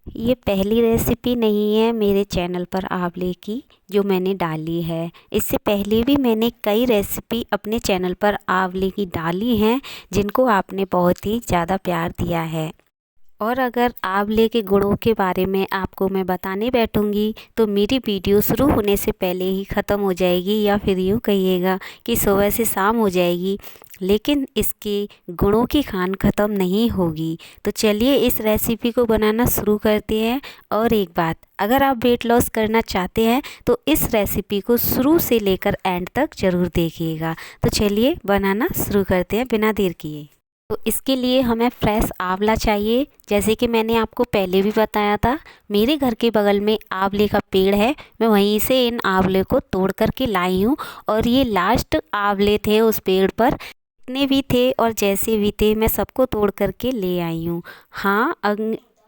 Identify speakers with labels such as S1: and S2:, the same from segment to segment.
S1: ये पहली रेसिपी नहीं है मेरे चैनल पर आंवले की जो मैंने डाली है। इससे पहले भी मैंने कई रेसिपी अपने चैनल पर आंवले की डाली हैं जिनको आपने बहुत ही ज़्यादा प्यार दिया है। और अगर आंवले के गुणों के बारे में आपको मैं बताने बैठूंगी तो मेरी वीडियो शुरू होने से पहले ही ख़त्म हो जाएगी, या फिर यूँ कहिएगा कि सुबह से शाम हो जाएगी, लेकिन इसके गुणों की खान ख़त्म नहीं होगी। तो चलिए इस रेसिपी को बनाना शुरू करते हैं। और एक बात, अगर आप वेट लॉस करना चाहते हैं तो इस रेसिपी को शुरू से लेकर एंड तक ज़रूर देखिएगा। तो चलिए बनाना शुरू करते हैं बिना देर किए। तो इसके लिए हमें फ्रेश आंवला चाहिए। जैसे कि मैंने आपको पहले भी बताया था, मेरे घर के बगल में आंवले का पेड़ है, मैं वहीं से इन आंवले को तोड़ कर के लाई हूँ। और ये लास्ट आंवले थे उस पेड़ पर, जितने भी थे और जैसे भी थे मैं सबको तोड़ कर के ले आई हूँ। हाँ,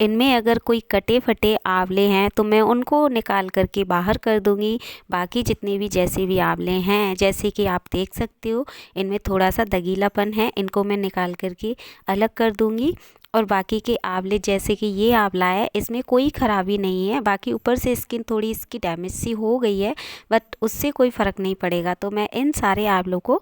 S1: इनमें अगर कोई कटे फटे आंवले हैं तो मैं उनको निकाल कर के बाहर कर दूँगी। बाकी जितने भी जैसे भी आंवले हैं, जैसे कि आप देख सकते हो, इनमें थोड़ा सा दगीलापन है, इनको मैं निकाल कर के अलग कर दूँगी। और बाकी के आंवले, जैसे कि ये आंवला है, इसमें कोई ख़राबी नहीं है। बाकी ऊपर से स्किन थोड़ी इसकी डैमेज सी हो गई है, बट उससे कोई फ़र्क नहीं पड़ेगा। तो मैं इन सारे आंवलों को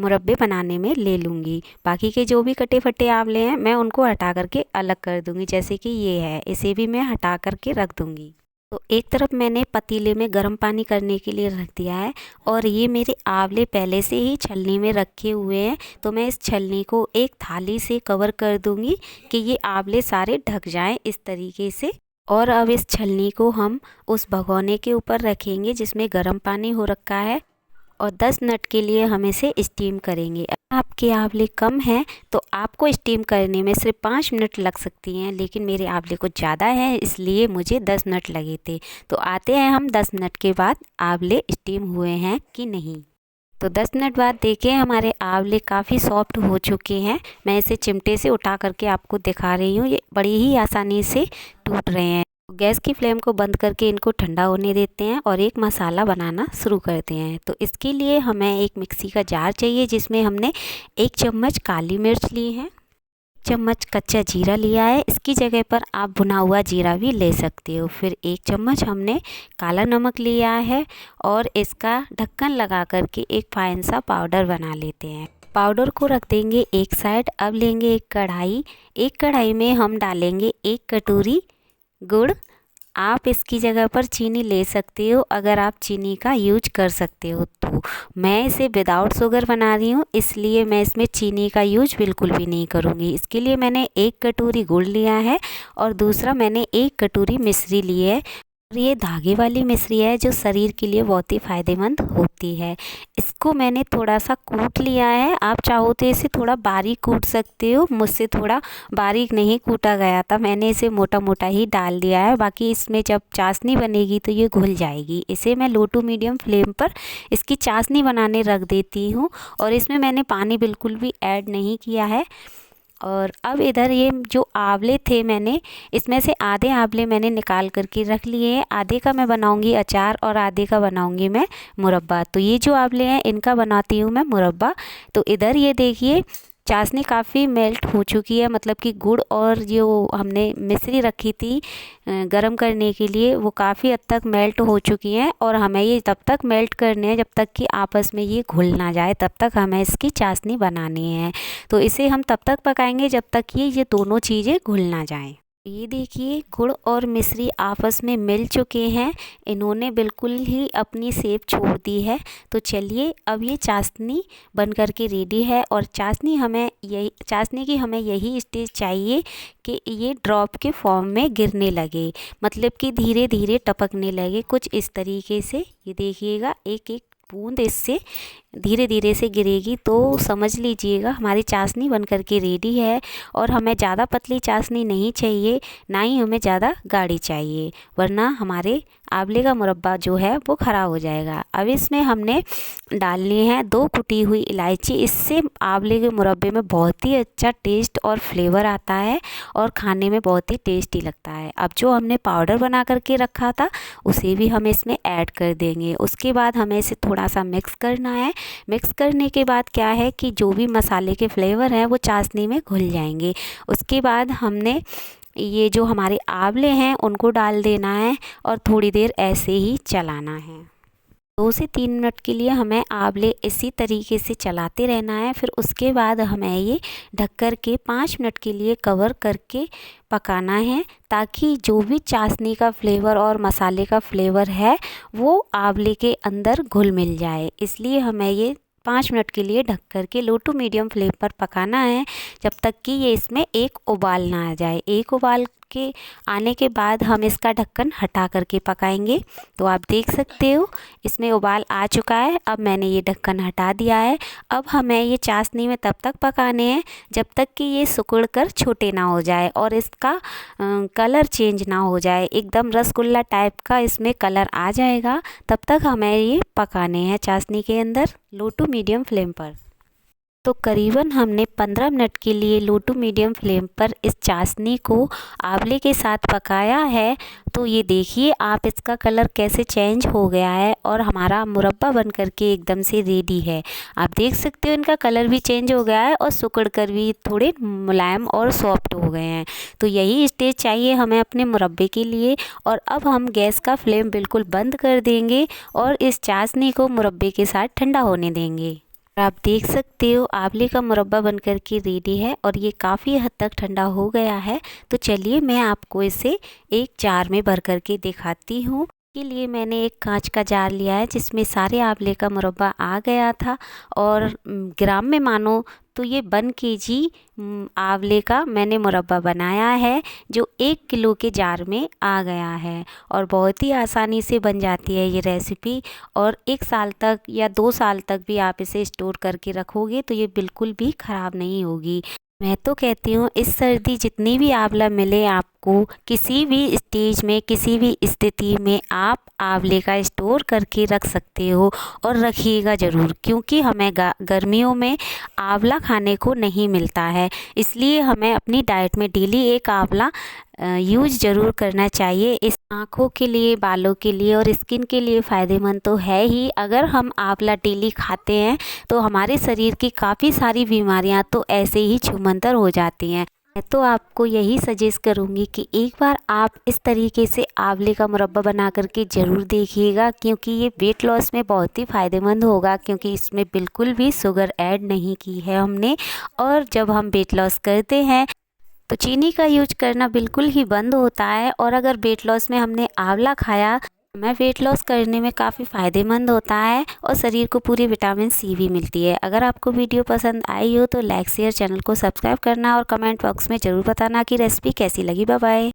S1: मुरब्बे बनाने में ले लूँगी। बाकी के जो भी कटे फटे आंवले हैं मैं उनको हटा करके अलग कर दूँगी। जैसे कि ये है, इसे भी मैं हटा करके रख दूँगी। तो एक तरफ मैंने पतीले में गर्म पानी करने के लिए रख दिया है, और ये मेरे आंवले पहले से ही छलनी में रखे हुए हैं। तो मैं इस छलनी को एक थाली से कवर कर दूँगी कि ये आंवले सारे ढक जाएं इस तरीके से। और अब इस छलनी को हम उस भगोने के ऊपर रखेंगे जिसमें गर्म पानी हो रखा है, और 10 मिनट के लिए हम इसे स्टीम करेंगे। अगर आपके आंवले कम हैं तो आपको स्टीम करने में सिर्फ 5 मिनट लग सकती हैं, लेकिन मेरे आंवले कुछ ज़्यादा हैं इसलिए मुझे 10 मिनट लगे थे। तो आते हैं हम 10 मिनट के बाद आंवले स्टीम हुए हैं कि नहीं। तो 10 मिनट बाद देखें, हमारे आंवले काफ़ी सॉफ्ट हो चुके हैं। मैं इसे चिमटे से उठा करके आपको दिखा रही हूँ, ये बड़ी ही आसानी से टूट रहे हैं। गैस की फ्लेम को बंद करके इनको ठंडा होने देते हैं और एक मसाला बनाना शुरू करते हैं। तो इसके लिए हमें एक मिक्सी का जार चाहिए जिसमें हमने 1 चम्मच काली मिर्च ली है, 1 चम्मच कच्चा जीरा लिया है, इसकी जगह पर आप भुना हुआ जीरा भी ले सकते हो। फिर 1 चम्मच हमने काला नमक लिया है, और इसका ढक्कन लगा करके एक फाइन सा पाउडर बना लेते हैं। पाउडर को रख देंगे एक साइड। अब लेंगे एक कढ़ाई, एक कढ़ाई में हम डालेंगे 1 कटोरी गुड़। आप इसकी जगह पर चीनी ले सकते हो अगर आप चीनी का यूज कर सकते हो। तो मैं इसे विदाउट शुगर बना रही हूँ, इसलिए मैं इसमें चीनी का यूज बिल्कुल भी नहीं करूँगी। इसके लिए मैंने 1 कटोरी गुड़ लिया है, और दूसरा मैंने 1 कटोरी मिश्री ली है। और ये धागे वाली मिश्री है जो शरीर के लिए बहुत ही फ़ायदेमंद होती है। इसको मैंने थोड़ा सा कूट लिया है, आप चाहो तो इसे थोड़ा बारीक कूट सकते हो। मुझसे थोड़ा बारीक नहीं कूटा गया था, मैंने इसे मोटा मोटा ही डाल दिया है। बाकी इसमें जब चाशनी बनेगी तो ये घुल जाएगी। इसे मैं लो टू मीडियम फ्लेम पर इसकी चाशनी बनाने रख देती हूँ, और इसमें मैंने पानी बिल्कुल भी ऐड नहीं किया है। और अब इधर ये जो आंवले थे, मैंने इसमें से आधे आंवले मैंने निकाल करके रख लिए हैं। आधे का मैं बनाऊंगी अचार और आधे का बनाऊंगी मैं मुरब्बा। तो ये जो आंवले हैं इनका बनाती हूँ मैं मुरब्बा। तो इधर ये देखिए, चाशनी काफ़ी मेल्ट हो चुकी है, मतलब कि गुड़ और जो हमने मिश्री रखी थी गरम करने के लिए, वो काफ़ी हद तक मेल्ट हो चुकी हैं। और हमें ये तब तक मेल्ट करने हैं जब तक कि आपस में ये घुल ना जाए, तब तक हमें इसकी चाशनी बनानी है। तो इसे हम तब तक पकाएंगे जब तक कि ये दोनों चीज़ें घुल ना जाएं। ये देखिए, गुड़ और मिश्री आपस में मिल चुके हैं, इन्होंने बिल्कुल ही अपनी शेप छोड़ दी है। तो चलिए, अब ये चाशनी बन कर के रेडी है। और चाशनी की हमें यही स्टेज चाहिए कि ये ड्रॉप के फॉर्म में गिरने लगे, मतलब कि धीरे धीरे टपकने लगे, कुछ इस तरीके से। ये देखिएगा, एक एक बूंद इससे धीरे धीरे से गिरेगी तो समझ लीजिएगा हमारी चाशनी बन कर के रेडी है। और हमें ज़्यादा पतली चाशनी नहीं चाहिए, ना ही हमें ज़्यादा गाढ़ी चाहिए, वरना हमारे आंवले का मुरब्बा जो है वो ख़राब हो जाएगा। अब इसमें हमने डालनी है 2 कुटी हुई इलायची। इससे आंवले के मुरब्बे में बहुत ही अच्छा टेस्ट और फ्लेवर आता है, और खाने में बहुत ही टेस्टी लगता है। अब जो हमने पाउडर बना करके रखा था उसे भी हम इसमें ऐड कर देंगे। उसके बाद हमें इसे थोड़ा सा मिक्स करना है। मिक्स करने के बाद क्या है कि जो भी मसाले के फ्लेवर हैं वो चाशनी में घुल जाएंगे। उसके बाद हमने ये जो हमारे आंवले हैं उनको डाल देना है और थोड़ी देर ऐसे ही चलाना है। 2 से 3 मिनट के लिए हमें आंवले इसी तरीके से चलाते रहना है। फिर उसके बाद हमें ये ढक कर के 5 मिनट के लिए कवर करके पकाना है, ताकि जो भी चाशनी का फ्लेवर और मसाले का फ्लेवर है वो आंवले के अंदर घुल मिल जाए। इसलिए हमें ये 5 मिनट के लिए ढक कर के लो टू मीडियम फ्लेम पर पकाना है, जब तक कि ये इसमें एक उबाल ना आ जाए। एक उबाल के आने के बाद हम इसका ढक्कन हटा करके पकाएंगे। तो आप देख सकते हो इसमें उबाल आ चुका है। अब मैंने ये ढक्कन हटा दिया है। अब हमें ये चाशनी में तब तक पकाने हैं जब तक कि ये सिकुड़ कर छोटे ना हो जाए और इसका कलर चेंज ना हो जाए। एकदम रसगुल्ला टाइप का इसमें कलर आ जाएगा, तब तक हमें ये पकाने हैं चाशनी के अंदर लो टू मीडियम फ्लेम पर। तो करीबन हमने 15 मिनट के लिए लो टू मीडियम फ्लेम पर इस चाशनी को आंवले के साथ पकाया है। तो ये देखिए आप, इसका कलर कैसे चेंज हो गया है और हमारा मुरब्बा बन करके एकदम से रेडी है। आप देख सकते हो इनका कलर भी चेंज हो गया है और सिकुड़ कर भी थोड़े मुलायम और सॉफ्ट हो गए हैं। तो यही स्टेज चाहिए हमें अपने मुरब्बे के लिए। और अब हम गैस का फ्लेम बिल्कुल बंद कर देंगे और इस चाशनी को मुरब्बे के साथ ठंडा होने देंगे। आप देख सकते हो आंवले का मुरब्बा बनकर के रेडी है और ये काफ़ी हद तक ठंडा हो गया है। तो चलिए मैं आपको इसे एक जार में भर कर के दिखाती हूँ। के लिए मैंने एक कांच का जार लिया है जिसमें सारे आंवले का मुरब्बा आ गया था, और ग्राम में मानो तो ये 1 केजी आंवले का मैंने मुरब्बा बनाया है, जो 1 किलो के जार में आ गया है। और बहुत ही आसानी से बन जाती है ये रेसिपी, और 1 साल तक या 2 साल तक भी आप इसे स्टोर करके रखोगे तो ये बिल्कुल भी ख़राब नहीं होगी। मैं तो कहती हूँ इस सर्दी जितनी भी आंवला मिले आपको, किसी भी स्टेज में किसी भी स्थिति में आप आंवले का स्टोर करके रख सकते हो, और रखिएगा ज़रूर, क्योंकि हमें गर्मियों में आंवला खाने को नहीं मिलता है। इसलिए हमें अपनी डाइट में डेली एक आंवला यूज़ ज़रूर करना चाहिए। इस आँखों के लिए, बालों के लिए और स्किन के लिए फ़ायदेमंद तो है ही। अगर हम आंवला डेली खाते हैं तो हमारे शरीर की काफ़ी सारी बीमारियां तो ऐसे ही छूमंतर हो जाती हैं। मैं तो आपको यही सजेस्ट करूंगी कि एक बार आप इस तरीके से आंवले का मुरब्बा बना करके ज़रूर देखिएगा, क्योंकि ये वेट लॉस में बहुत ही फ़ायदेमंद होगा, क्योंकि इसमें बिल्कुल भी शुगर ऐड नहीं की है हमने। और जब हम वेट लॉस करते हैं तो चीनी का यूज करना बिल्कुल ही बंद होता है, और अगर वेट लॉस में हमने आंवला खाया, हमें वेट लॉस करने में काफ़ी फ़ायदेमंद होता है और शरीर को पूरी विटामिन सी भी मिलती है। अगर आपको वीडियो पसंद आई हो तो लाइक शेयर, चैनल को सब्सक्राइब करना और कमेंट बॉक्स में ज़रूर बताना कि रेसिपी कैसी लगी। Bye bye.